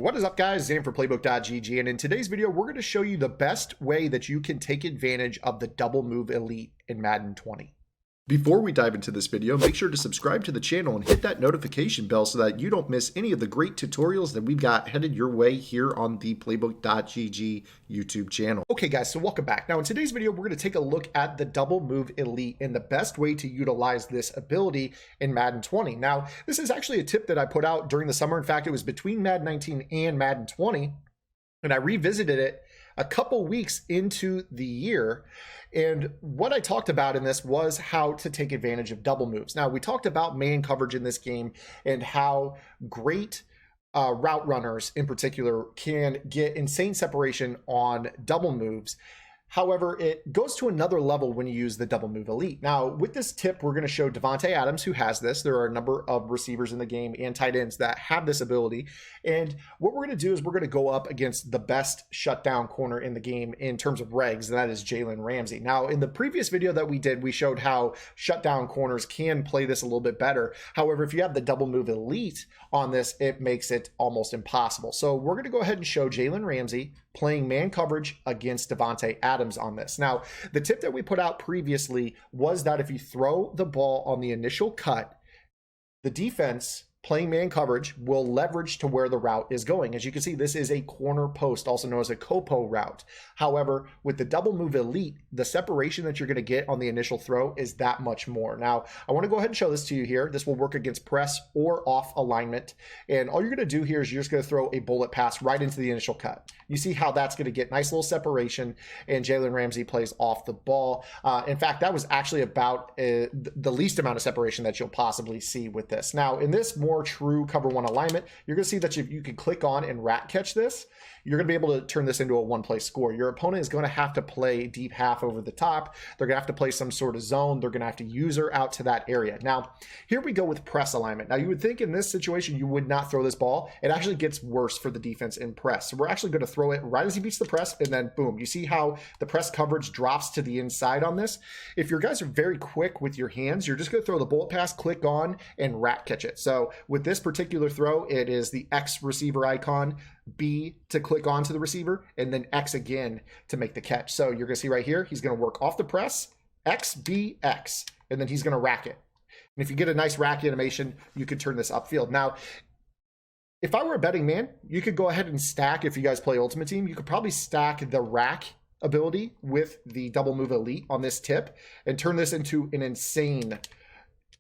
What is up, guys? Zan for Playbook.gg, and in today's video we're going to show you the best way that you can take advantage of the double move elite in Madden 20. Before we dive into this video, make sure to subscribe to the channel and hit that notification bell so that you don't miss any of the great tutorials that we've got headed your way here on the Playbook.gg YouTube channel. Okay guys, so welcome back. Now in today's video, we're going to take a look at the double move elite and the best way to utilize this ability in Madden 20. Now, this is actually a tip that I put out during the summer. In fact, it was between Madden 19 and Madden 20, and I revisited it a couple weeks into the year. And what I talked about in this was how to take advantage of double moves. Now, we talked about man coverage in this game and how great route runners in particular can get insane separation on double moves. However, it goes to another level when you use the double move elite. Now, with this tip, we're going to show Davante Adams, who has this. There are a number of receivers in the game and tight ends that have this ability. And what we're going to do is we're going to go up against the best shutdown corner in the game in terms of regs, and that is Jalen Ramsey. Now, in the previous video that we did, we showed how shutdown corners can play this a little bit better. However, if you have the double move elite on this, it makes it almost impossible. So we're going to go ahead and show Jalen Ramsey playing man coverage against Davante Adams on this. Now, the tip that we put out previously was that if you throw the ball on the initial cut, the defense playing man coverage will leverage to where the route is going. As you can see, this is a corner post, also known as a Copo route. However, with the double move elite, the separation that you're going to get on the initial throw is that much more. Now, I want to go ahead and show this to you here. This will work against press or off alignment. And all you're going to do here is you're just going to throw a bullet pass right into the initial cut. You see how that's going to get nice little separation, and Jalen Ramsey plays off the ball. In fact, that was actually about the least amount of separation that you'll possibly see with this. Now, in this more true cover one alignment, you're going to see that you can click on and rat catch this. You're going to be able to turn this into a one-play score. Your opponent is going to have to play deep half over the top. They're going to have to play some sort of zone. They're going to have to use her out to that area. Now, here we go with press alignment. Now, you would think in this situation you would not throw this ball. It actually gets worse for the defense in press. So we're actually going to throw it right as he beats the press, and then boom. You see how the press coverage drops to the inside on this? If your guys are very quick with your hands, you're just going to throw the bullet pass, click on, and rat catch it. So with this particular throw, it is the X receiver icon, B to click onto the receiver, and then X again to make the catch. So you're going to see right here, he's going to work off the press, X, B, X, and then he's going to rack it. And if you get a nice rack animation, you could turn this upfield. Now, if I were a betting man, you could go ahead and stack, if you guys play Ultimate Team, you could probably stack the rack ability with the double move elite on this tip and turn this into an insane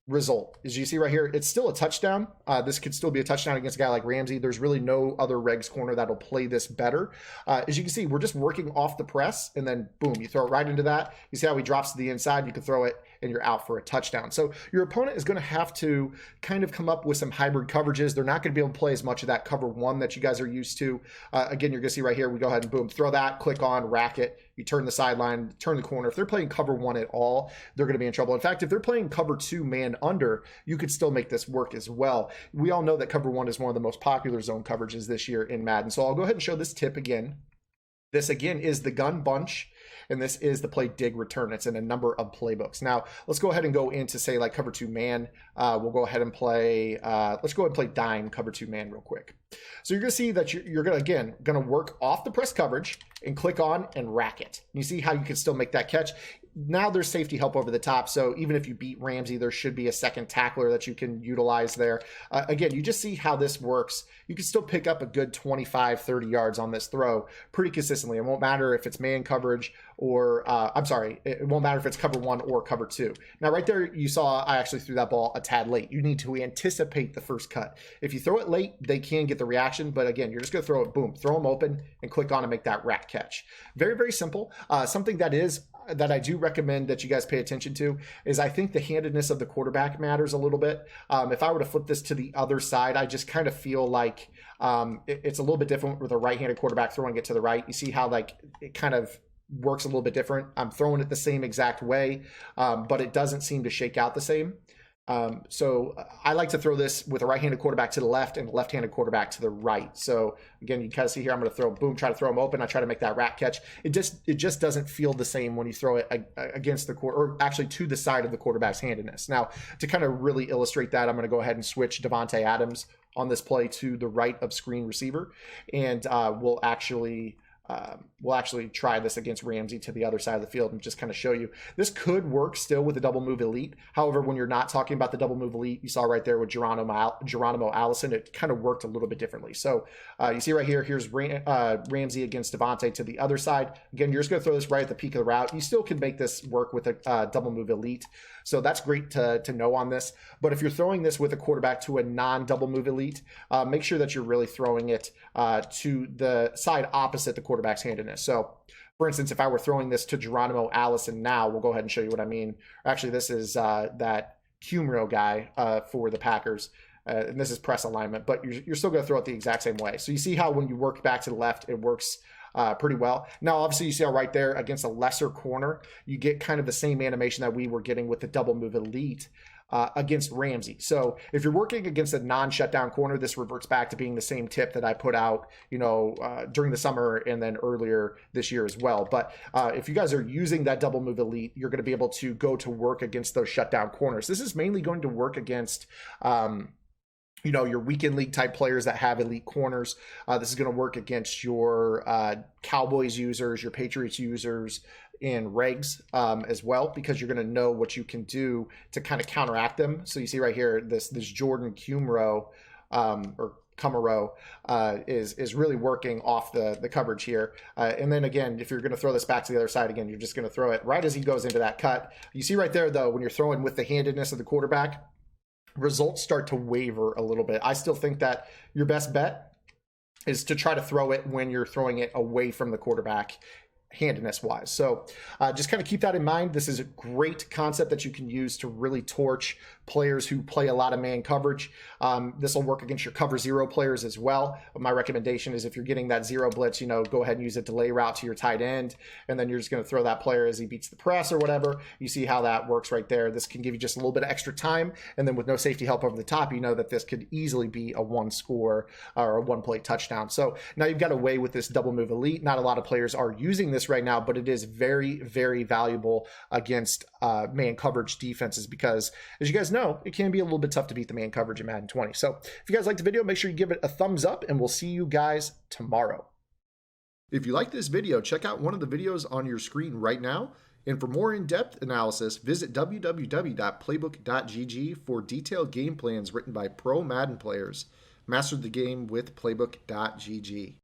result. As you see right here, it's still a touchdown. This could still be a touchdown against a guy like Ramsey. There's really no other regs corner that'll play this better. As you can see, we're just working off the press, and then boom, you throw it right into that. You see how he drops to the inside, you can throw it and you're out for a touchdown. So your opponent is going to have to kind of come up with some hybrid coverages. They're not going to be able to play as much of that cover one that you guys are used to. Again, you're going to see right here, we go ahead and boom, throw that, click on, rack it. You turn the sideline, turn the corner. If they're playing cover one at all, they're going to be in trouble. In fact, if they're playing cover two man under, you could still make this work as well. We all know that cover one is one of the most popular zone coverages this year in Madden. So I'll go ahead and show this tip again. This again is the gun bunch, and this is the play dig return. It's in a number of playbooks. Now, let's go ahead and go into, say, like cover two man. We'll go ahead and play, let's go ahead and play dime cover two man real quick. So you're going to see that you're going to, again, going to work off the press coverage and click on and rack it. You see how you can still make that catch. Now there's safety help over the top, so even if you beat Ramsey, there should be a second tackler that you can utilize there. Again, you just see how this works. You can still pick up a good 25, 30 yards on this throw pretty consistently. It won't matter if it's man coverage or, I'm sorry, it won't matter if it's cover one or cover two. Now right there, you saw I actually threw that ball a tad late. You need to anticipate the first cut. If you throw it late, they can get the reaction, but again, you're just going to throw it, boom, throw them open and click on and make that rack catch. Very, very simple. Something that I do recommend that you guys pay attention to is I think the handedness of the quarterback matters a little bit. If I were to flip this to the other side, I just kind of feel like it's a little bit different with a right-handed quarterback throwing it to the right. You see how like it kind of works a little bit different. I'm throwing it the same exact way, but it doesn't seem to shake out the same. So I like to throw this with a right-handed quarterback to the left and a left-handed quarterback to the right. So again, you kind of see here, I'm going to throw, boom, try to throw them open. I try to make that rat catch. It just doesn't feel the same when you throw it against the quarter, or actually to the side of the quarterback's handedness. Now, to kind of really illustrate that, I'm going to go ahead and switch Davante Adams on this play to the right of screen receiver, and we'll actually try this against Ramsey to the other side of the field and just kind of show you. This could work still with the double move elite. However, when you're not talking about the double move elite, you saw right there with Geronimo Allison, it kind of worked a little bit differently. So you see right here, here's Ramsey against Devontae to the other side. Again, you're just going to throw this right at the peak of the route. You still can make this work with a double move elite. So that's great to know on this. But if you're throwing this with a quarterback to a non-double move elite, make sure that you're really throwing it to the side opposite the quarterback's handedness. So, for instance, if I were throwing this to Geronimo Allison now, we'll go ahead and show you what I mean. Actually, this is that Cumro guy for the Packers. And this is press alignment, but you're still going to throw it the exact same way. So you see how when you work back to the left, it works pretty well. Now, obviously, you see how right there against a lesser corner, you get kind of the same animation that we were getting with the double move elite against Ramsey. So if you're working against a non-shutdown corner, this reverts back to being the same tip that I put out, during the summer and then earlier this year as well. But if you guys are using that double move elite, you're going to be able to go to work against those shutdown corners. This is mainly going to work against your weekend league type players that have elite corners. This is going to work against your Cowboys users, your Patriots users in regs as well, because you're going to know what you can do to kind of counteract them. So you see right here, this Jordan Cumro or Camaro is really working off the coverage here. And then again, if you're going to throw this back to the other side again, you're just going to throw it right as he goes into that cut. You see right there, though, when you're throwing with the handedness of the quarterback, results start to waver a little bit. I still think that your best bet is to try to throw it when you're throwing it away from the quarterback handedness wise. So just kind of keep that in mind. This is a great concept that you can use to really torch players who play a lot of man coverage. This will work against your cover zero players as well. But my recommendation is if you're getting that zero blitz, go ahead and use a delay route to your tight end, and then you're just going to throw that player as he beats the press or whatever. You see how that works right there. This can give you just a little bit of extra time, and then with no safety help over the top, you know that this could easily be a one score or a one play touchdown. So now you've got a way with this double move elite. Not a lot of players are using this right now, but it is very, very valuable against man coverage defenses because, as you guys know, it can be a little bit tough to beat the man coverage in Madden 20. So if you guys liked the video, make sure you give it a thumbs up, and we'll see you guys tomorrow. If you like this video, check out one of the videos on your screen right now. And for more in-depth analysis, visit www.playbook.gg for detailed game plans written by pro Madden players. Master the game with playbook.gg.